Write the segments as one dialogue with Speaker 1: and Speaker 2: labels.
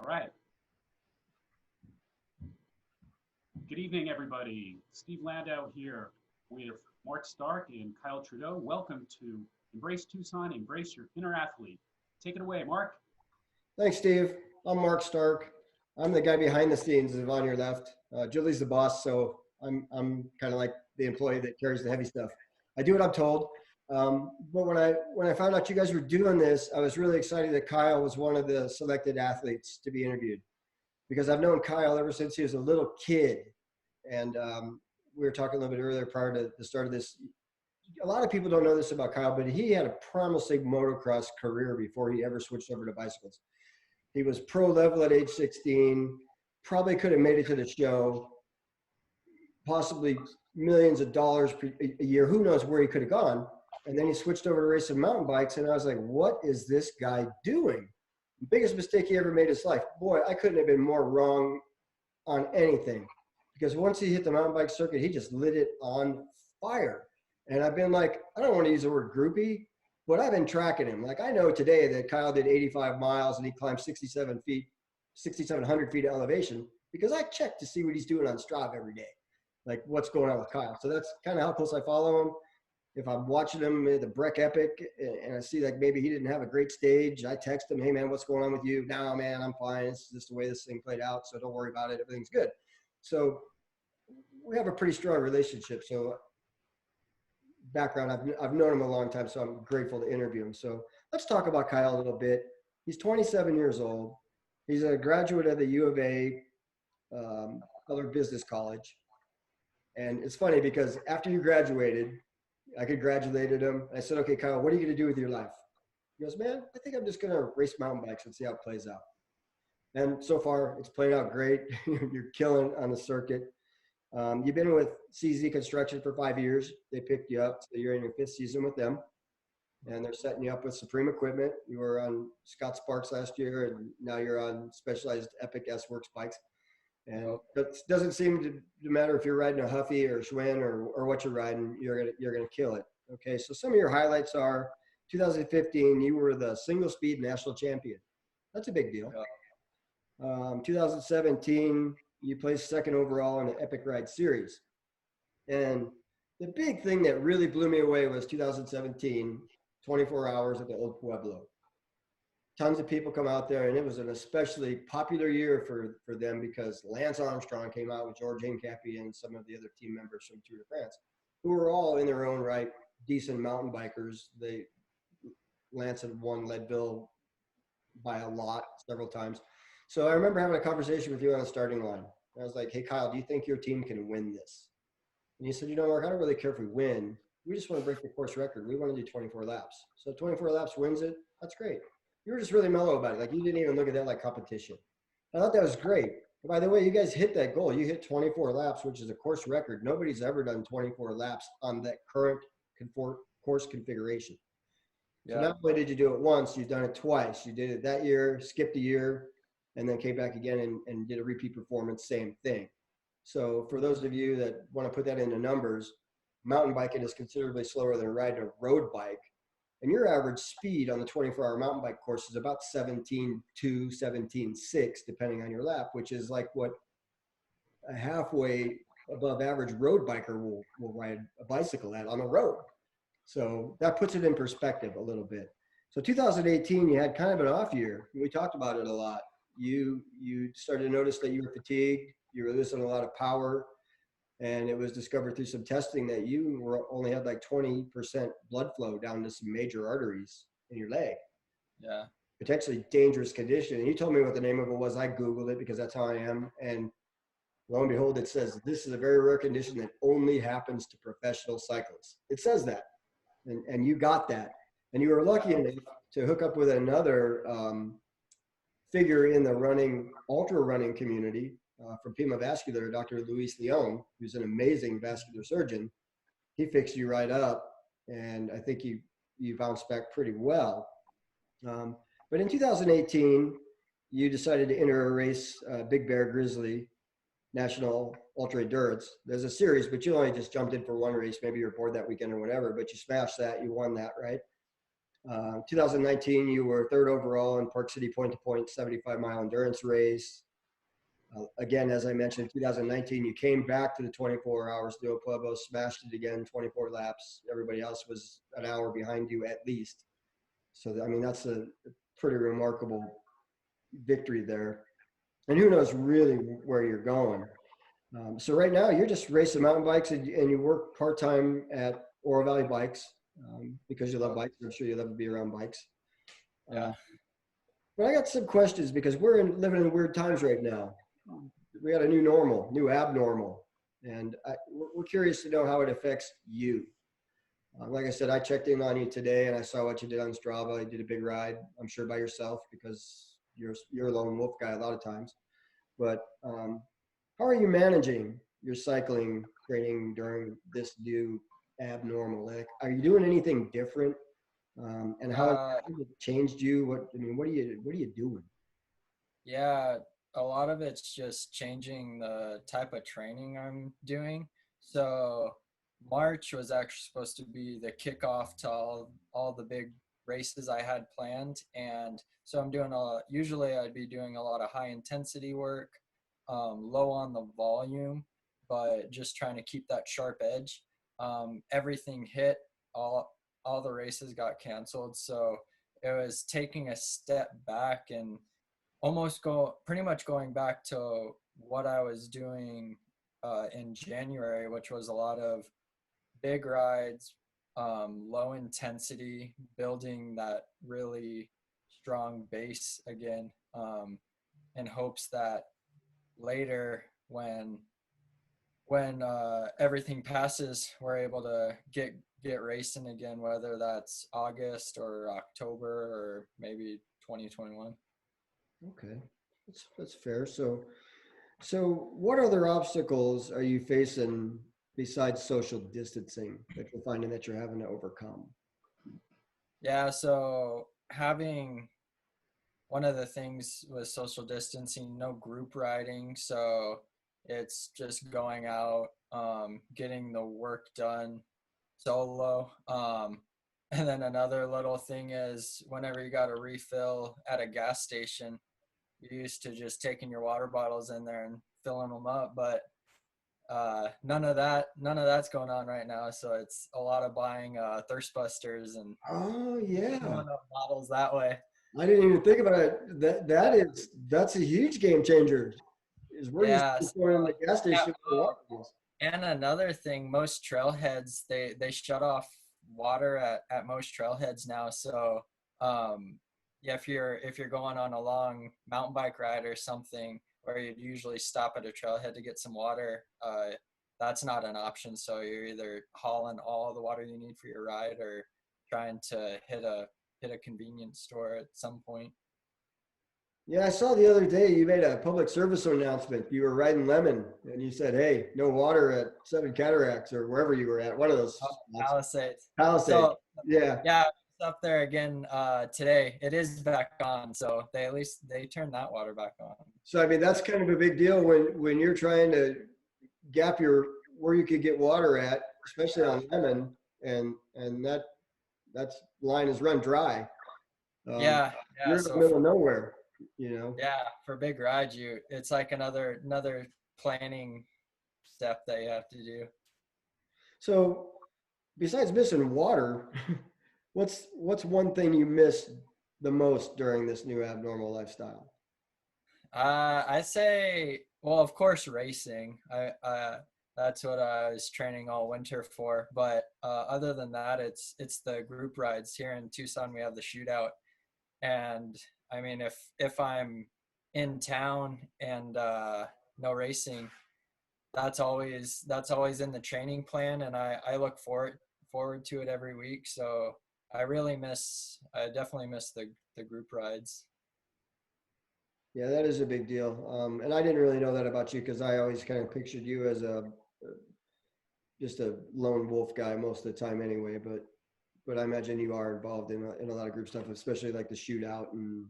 Speaker 1: All right. Good evening, everybody. Steve Landau here with Mark Stark and Kyle Trudeau. Welcome to Embrace Tucson, Embrace Your Inner Athlete. Take it away, Mark.
Speaker 2: Thanks, Steve. I'm Mark Stark. I'm the guy behind the scenes on your left. Julie's the boss, so I'm kind of like the employee that carries the heavy stuff. I do what I'm told. But when I found out you guys were doing this, I was really excited that Kyle was one of the selected athletes to be interviewed, because I've known Kyle ever since he was a little kid. And we were talking a little bit earlier prior to the start of this. A lot of people don't know this about Kyle, but he had a promising motocross career before he ever switched over to bicycles. He was pro level at age 16, probably could have made it to the show, possibly millions of dollars a year. Who knows where he could have gone. And then he switched over to racing mountain bikes. And I was like, what is this guy doing? The biggest mistake he ever made in his life. Boy, I couldn't have been more wrong on anything, because once he hit the mountain bike circuit, he just lit it on fire. And I've been like, I don't want to use the word groupie, but I've been tracking him. Like, I know today that Kyle did 85 miles and he climbed 6,700 feet of elevation, because I check to see what he's doing on Strava every day, like what's going on with Kyle. So that's kind of how close I follow him. If I'm watching him at the Breck Epic and I see like maybe he didn't have a great stage, I text him, hey man, what's going on with you? No, man, I'm fine. It's just the way this thing played out, so don't worry about it. Everything's good. So we have a pretty strong relationship. So background, I've known him a long time, so I'm grateful to interview him. So let's talk about Kyle a little bit. He's 27 years old. He's a graduate of the U of A Other Business College. And it's funny because after you graduated, I congratulated him. I said, okay, Kyle, what are you going to do with your life? He goes, man, I think I'm just going to race mountain bikes and see how it plays out. And so far, it's played out great. You're killing on the circuit. You've been with CZ Construction for 5 years. They picked you up, so you're in your 5th season with them. And they're setting you up with Supreme equipment. You were on Scott Sparks last year, and now you're on Specialized Epic S-Works bikes. And it doesn't seem to matter if you're riding a Huffy or a Schwinn or what you're riding, you're gonna kill it. Okay, so some of your highlights are 2015, you were the single speed national champion. That's a big deal. 2017, you placed 2nd overall in the Epic Ride Series. And the big thing that really blew me away was 2017, 24 hours at the Old Pueblo. Tons of people come out there, and it was an especially popular year for them because Lance Armstrong came out with George Hincapie and some of the other team members from Tour de France, who were all in their own right decent mountain bikers. Lance had won Leadville by a lot several times. So I remember having a conversation with you on the starting line. I was like, hey, Kyle, do you think your team can win this? And you said, you know, Mark, I don't really care if we win. We just want to break the course record. We want to do 24 laps. So 24 laps wins it. That's great. You were just really mellow about it. Like, you didn't even look at that like competition. I thought that was great. And by the way, you guys hit that goal. You hit 24 laps, which is a course record. Nobody's ever done 24 laps on that current course configuration. So not only did you do it once, you've done it twice. You did it that year, skipped a year, and then came back again and did a repeat performance, same thing. So for those of you that want to put that into numbers, mountain biking is considerably slower than riding a road bike. And your average speed on the 24-hour mountain bike course is about 17.2, 17.6, depending on your lap, which is like what a halfway above average road biker will ride a bicycle at on the road. So that puts it in perspective a little bit. So 2018, you had kind of an off year. We talked about it a lot. You started to notice that you were fatigued. You were losing a lot of power. And it was discovered through some testing that you only had like 20% blood flow down to some major arteries in your leg.
Speaker 3: Yeah.
Speaker 2: Potentially dangerous condition. And you told me what the name of it was. I Googled it because that's how I am. And lo and behold, it says this is a very rare condition that only happens to professional cyclists. It says that. And you got that. And you were lucky enough to hook up with another figure in the ultra running community. From Pima Vascular, Dr. Luis Leon, who's an amazing vascular surgeon. He fixed you right up, and I think you bounced back pretty well. But in 2018, you decided to enter a race, Big Bear Grizzly National Ultra Endurance. There's a series, but you only just jumped in for one race. Maybe you were bored that weekend or whatever, but you smashed that. You won that, right? 2019, you were third overall in Park City point to point 75-mile endurance race. Again, as I mentioned, 2019, you came back to the 24 hours do Pueblo, smashed it again, 24 laps. Everybody else was an hour behind you at least. So, I mean, that's a pretty remarkable victory there. And who knows really where you're going. So right now, you're just racing mountain bikes and you work part-time at Oro Valley Bikes because you love bikes. I'm sure you love to be around bikes.
Speaker 3: Yeah.
Speaker 2: But I got some questions because we're living in weird times right now. We got a new normal, new abnormal. And we're curious to know how it affects you. Like I said, I checked in on you today and I saw what you did on Strava. You did a big ride, I'm sure by yourself because you're a lone wolf guy a lot of times. But how are you managing your cycling training during this new abnormal? Like, are you doing anything different? And how has it changed you? What are you doing?
Speaker 3: Yeah, a lot of it's just changing the type of training I'm doing. So March was actually supposed to be the kickoff to all the big races I had planned. And so I'm doing usually I'd be doing a lot of high intensity work, low on the volume, but just trying to keep that sharp edge. Everything hit, all the races got canceled. So it was taking a step back and pretty much going back to what I was doing in January, which was a lot of big rides, low intensity, building that really strong base again, in hopes that later when everything passes, we're able to get racing again, whether that's August or October or maybe 2021.
Speaker 2: Okay, that's fair. So what other obstacles are you facing besides social distancing that you're finding that you're having to overcome?
Speaker 3: Yeah, so having one of the things with social distancing, no group riding, so it's just going out, getting the work done solo. And then another little thing is whenever you got a refill at a gas station, you're used to just taking your water bottles in there and filling them up, but none of that's going on right now. So it's a lot of buying thirst busters and
Speaker 2: Oh yeah,
Speaker 3: filling up bottles that way.
Speaker 2: I didn't even think about it. That's a huge game changer. Is where you
Speaker 3: Yeah,
Speaker 2: going in the gas
Speaker 3: yeah.
Speaker 2: station for water bottles.
Speaker 3: And another thing, most trailheads they shut off water at most trailheads now. So yeah, if you're going on a long mountain bike ride or something where you'd usually stop at a trailhead to get some water, that's not an option. So you're either hauling all the water you need for your ride or trying to hit a convenience store at some point.
Speaker 2: Yeah, I saw the other day you made a public service announcement. You were riding Lemon, and you said, "Hey, no water at Seven Cataracts or wherever you were at." One of those
Speaker 3: Palisades.
Speaker 2: Palisades.
Speaker 3: So
Speaker 2: Yeah.
Speaker 3: yeah, it's up there again today. It is back on, so they at least they turned that water back on.
Speaker 2: So I mean, that's kind of a big deal when you're trying to gap where you could get water at, especially on Lemon, and that line is run dry.
Speaker 3: Yeah,
Speaker 2: You're in the middle of nowhere, you know.
Speaker 3: Yeah, for big rides, it's like another planning step that you have to do.
Speaker 2: So besides missing water, what's one thing you miss the most during this new abnormal lifestyle?
Speaker 3: I say, well, of course, racing. That's what I was training all winter for. But other than that, it's the group rides here in Tucson. We have the shootout, and I mean, if I'm in town and no racing, that's always in the training plan, and I look forward to it every week. So I definitely miss the group rides.
Speaker 2: Yeah, that is a big deal. And I didn't really know that about you because I always kind of pictured you as just a lone wolf guy most of the time anyway. But I imagine you are involved in a lot of group stuff, especially like the shootout and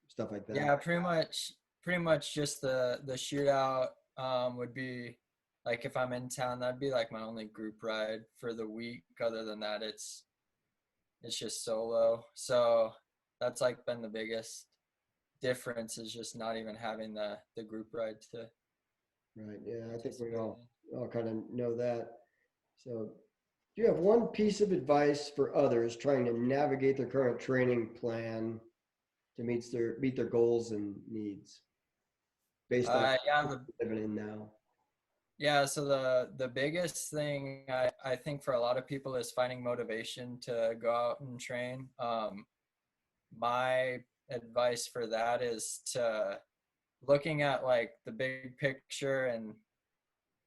Speaker 2: stuff like that.
Speaker 3: Yeah, pretty much just the shootout would be like if I'm in town, that'd be like my only group ride for the week. Other than that, it's just solo. So that's like been the biggest difference, is just not even having the group ride to
Speaker 2: Right. Yeah, I think we
Speaker 3: participate
Speaker 2: all kind of know that. So, do you have one piece of advice for others trying to navigate their current training plan to meet their goals and needs
Speaker 3: in.
Speaker 2: based on
Speaker 3: Yeah,
Speaker 2: what you're living in now?
Speaker 3: yeah. So the biggest thing I think for a lot of people is finding motivation to go out and train. My advice for that is to looking at like the big picture and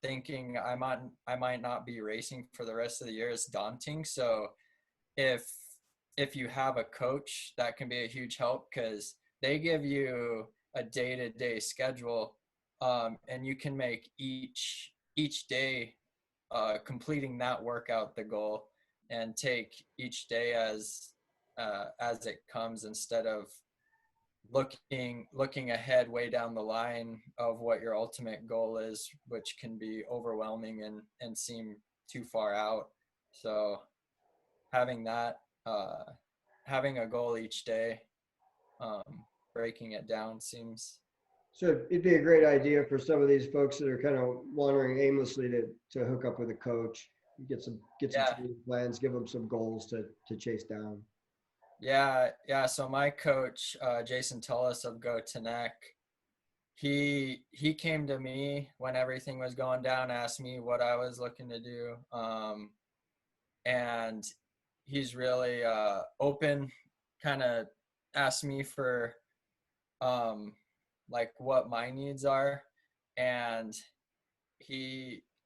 Speaker 3: thinking I might not be racing for the rest of the year is daunting. So if if you have a coach, that can be a huge help, because they give you a day-to-day schedule, and you can make each day, completing that workout the goal, and take each day as it comes, instead of looking ahead way down the line of what your ultimate goal is, which can be overwhelming and seem too far out. So having that, having a goal each day, um, breaking it down seems.
Speaker 2: So it'd be a great idea for some of these folks that are kind of wandering aimlessly to hook up with a coach, get some
Speaker 3: Yeah,
Speaker 2: training plans, give them some goals to chase down.
Speaker 3: yeah. So my coach, Jason Tullis of Go to Neck, he came to me when everything was going down, asked me what I was looking to do, and he's really open, kind of asked me for, um, like what my needs are, and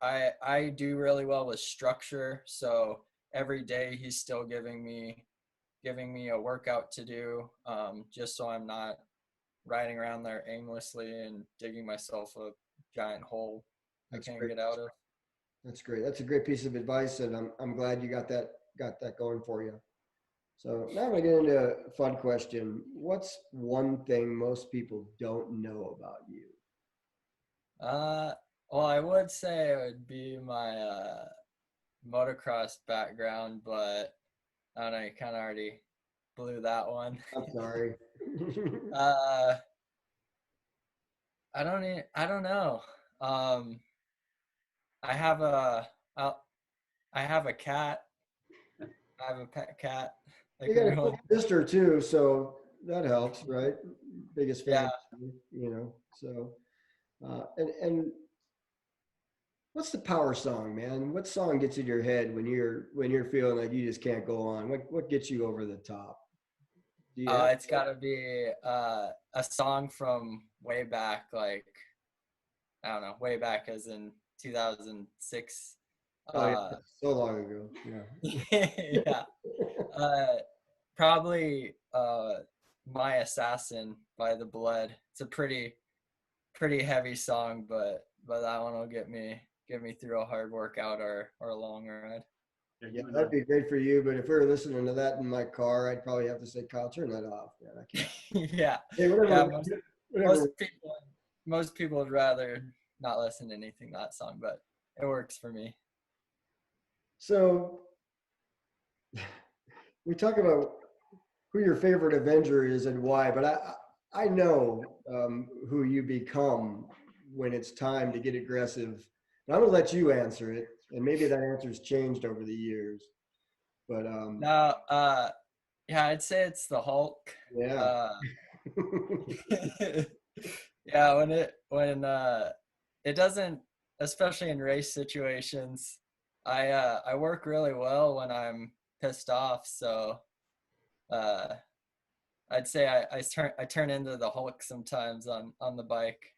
Speaker 3: I do really well with structure. So every day he's still giving me a workout to do, just so I'm not riding around there aimlessly and digging myself a giant hole I
Speaker 2: That's
Speaker 3: can't
Speaker 2: great.
Speaker 3: get out of.
Speaker 2: That's great. That's a great piece of advice, and I'm glad you got that going for you. So now I'm gonna get into a fun question. What's one thing most people don't know about you?
Speaker 3: uh well, I would say it would be my motocross background, but I don't know, you kind of already blew that one.
Speaker 2: I'm sorry.
Speaker 3: uh I don't know. um I have a I I have a cat. I have a pet cat,
Speaker 2: You
Speaker 3: like
Speaker 2: got a cool
Speaker 3: everyone.
Speaker 2: sister too, so that helps, right? Biggest
Speaker 3: Yeah.
Speaker 2: fan, So, and what's the power song, man? What song gets in your head when you're feeling like you just can't go on? What gets you over the top? Do you have?
Speaker 3: It's got to be a song from way back, like I don't know, way back as in 2006.
Speaker 2: Oh yeah,
Speaker 3: Uh,
Speaker 2: so long ago. Yeah.
Speaker 3: yeah. Uh, Probably "My Assassin" by The Blood. It's a pretty heavy song, but that one will get me through a hard workout or a long ride.
Speaker 1: Yeah,
Speaker 2: Yeah,
Speaker 1: you and I.
Speaker 2: that'd be great for you. But if we were listening to that in my car, I'd probably have to say, Kyle, turn that off, man. I can't.
Speaker 3: Yeah,
Speaker 2: Hey,
Speaker 3: yeah.
Speaker 2: whatever,
Speaker 3: Most
Speaker 2: whatever.
Speaker 3: most people most people would rather not listen to anything that song, but it works for me.
Speaker 2: So we talk about who your favorite Avenger is and why, but I know who you become when it's time to get aggressive. And I'm gonna let you answer it, and maybe that answer's changed over the years. But
Speaker 3: Now, yeah, I'd say it's the Hulk.
Speaker 2: yeah,
Speaker 3: Uh, yeah, when it doesn't, especially in race situations, I work really well when I'm pissed off. So uh, I'd say I turn into the Hulk sometimes on the bike.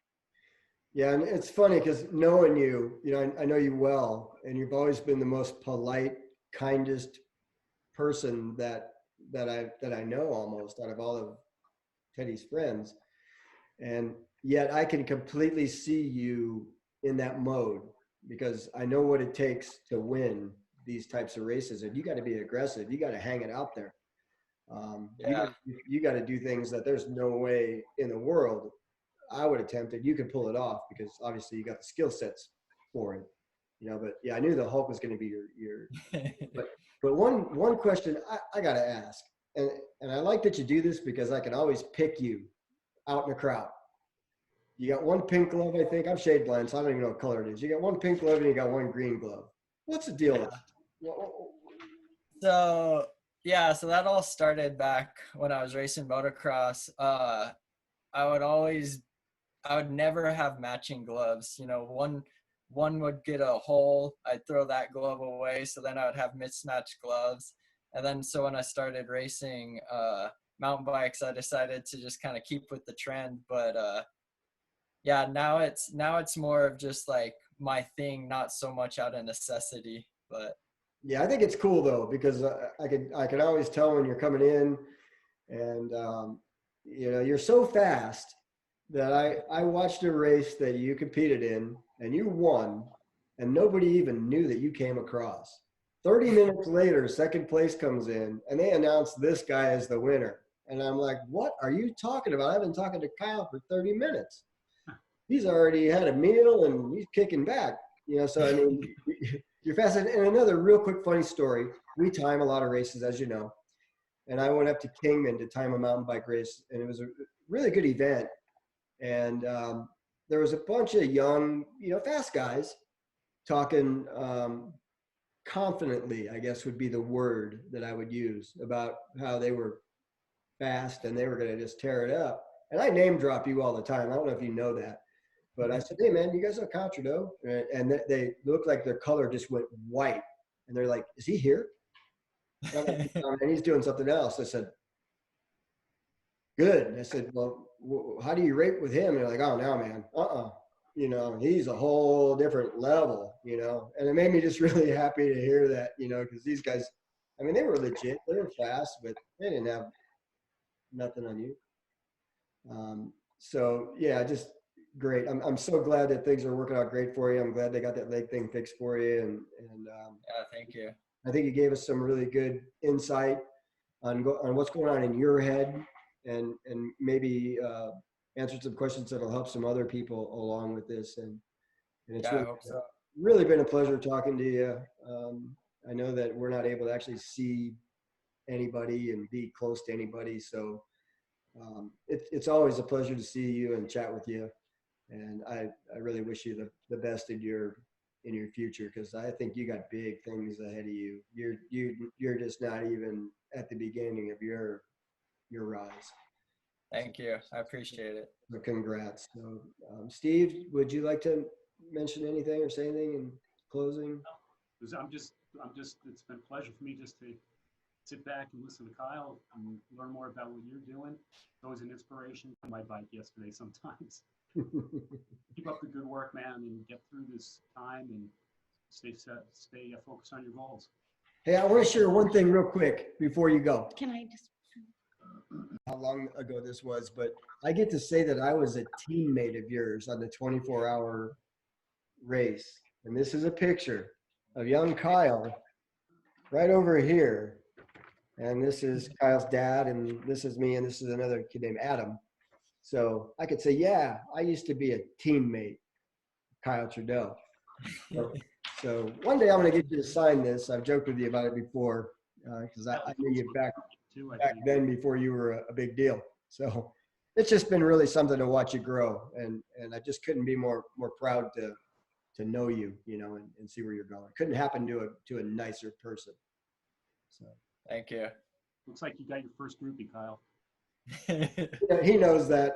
Speaker 2: yeah, and it's funny because knowing you, I know you well, and you've always been the most polite, kindest person that I know almost out of all of Teddy's friends. And yet I can completely see you in that mode because I know what it takes to win these types of races. And you got to be aggressive. You got to hang it out there.
Speaker 3: Yeah,
Speaker 2: You got to do things that there's no way in the world I would attempt it. You can pull it off because obviously you got the skill sets for it. but yeah, I knew the Hulk was going to be but one question I got to ask, and I like that you do this because I can always pick you out in the crowd. You got one pink glove, I think. I'm shade blind, so I don't even know what color it is. You got one pink glove and you got one green glove. What's the deal with it?
Speaker 3: So yeah, so that all started back when I was racing motocross. I would never have matching gloves. One would get a hole, I'd throw that glove away. So then I would have mismatched gloves. And then so when I started racing mountain bikes, I decided to just kind of keep with the trend. But yeah, now it's more of just like my thing, not so much out of necessity. But
Speaker 2: yeah, I think it's cool though, because I can always tell when you're coming in, and you're so fast that I watched a race that you competed in and you won, and nobody even knew that you came across. 30 minutes later, second place comes in and they announce this guy as the winner. And I'm like, what are you talking about? I've been talking to Kyle for 30 minutes. He's already had a meal and he's kicking back. So I mean, you're fast. And another real quick funny story. We time a lot of races, as you know. And I went up to Kingman to time a mountain bike race, and it was a really good event. And there was a bunch of young, fast guys talking confidently, I guess would be the word that I would use, about how they were fast and they were going to just tear it up. And I name drop you all the time. I don't know if you know that. But I said, hey, man, you guys know Kyle Trudeau? And they looked like their color just went white. And they're like, is he here? And he's doing something else. I said, good. I said, well, how do you rate with him? And they're like, oh, no, man. He's a whole different level, And it made me just really happy to hear that, because these guys, I mean, they were legit. They were fast, but they didn't have nothing on you. So, yeah, just great. I'm so glad that things are working out great for you. I'm glad they got that leg thing fixed for you. And
Speaker 3: yeah, thank you.
Speaker 2: I think you gave us some really good insight on what's going on in your head, and maybe answered some questions that'll help some other people along with this. And it's
Speaker 3: Yeah, I hope so.
Speaker 2: really been a pleasure talking to you. I know that we're not able to actually see anybody and be close to anybody. So it's always a pleasure to see you and chat with you. And I really wish you the best in your future, because I think you got big things ahead of you. You're just not even at the beginning of your rise.
Speaker 3: Thank you. I appreciate it.
Speaker 2: So congrats. So Steve, would you like to mention anything or say anything in closing?
Speaker 1: I'm just, it's been a pleasure for me just to sit back and listen to Kyle and learn more about what you're doing. It's always an inspiration. On my bike yesterday sometimes. Keep up the good work, man, and get through this time and stay focused on your goals.
Speaker 2: Hey, I want to share one thing real quick before you go.
Speaker 4: Can I just?
Speaker 2: How long ago this was, but I get to say that I was a teammate of yours on the 24-hour race. And this is a picture of young Kyle right over here. And this is Kyle's dad, and this is me, and this is another kid named Adam. So I could say, yeah, I used to be a teammate, Kyle Trudeau. So one day I'm going to get you to sign this. I've joked with you about it before, because I knew you back then before you were a big deal. So it's just been really something to watch you grow, and I just couldn't be more proud to know you, and see where you're going. Couldn't happen to a nicer person. So
Speaker 3: Thank you.
Speaker 1: Looks like you got your first groupie, Kyle.
Speaker 2: yeah, he knows that.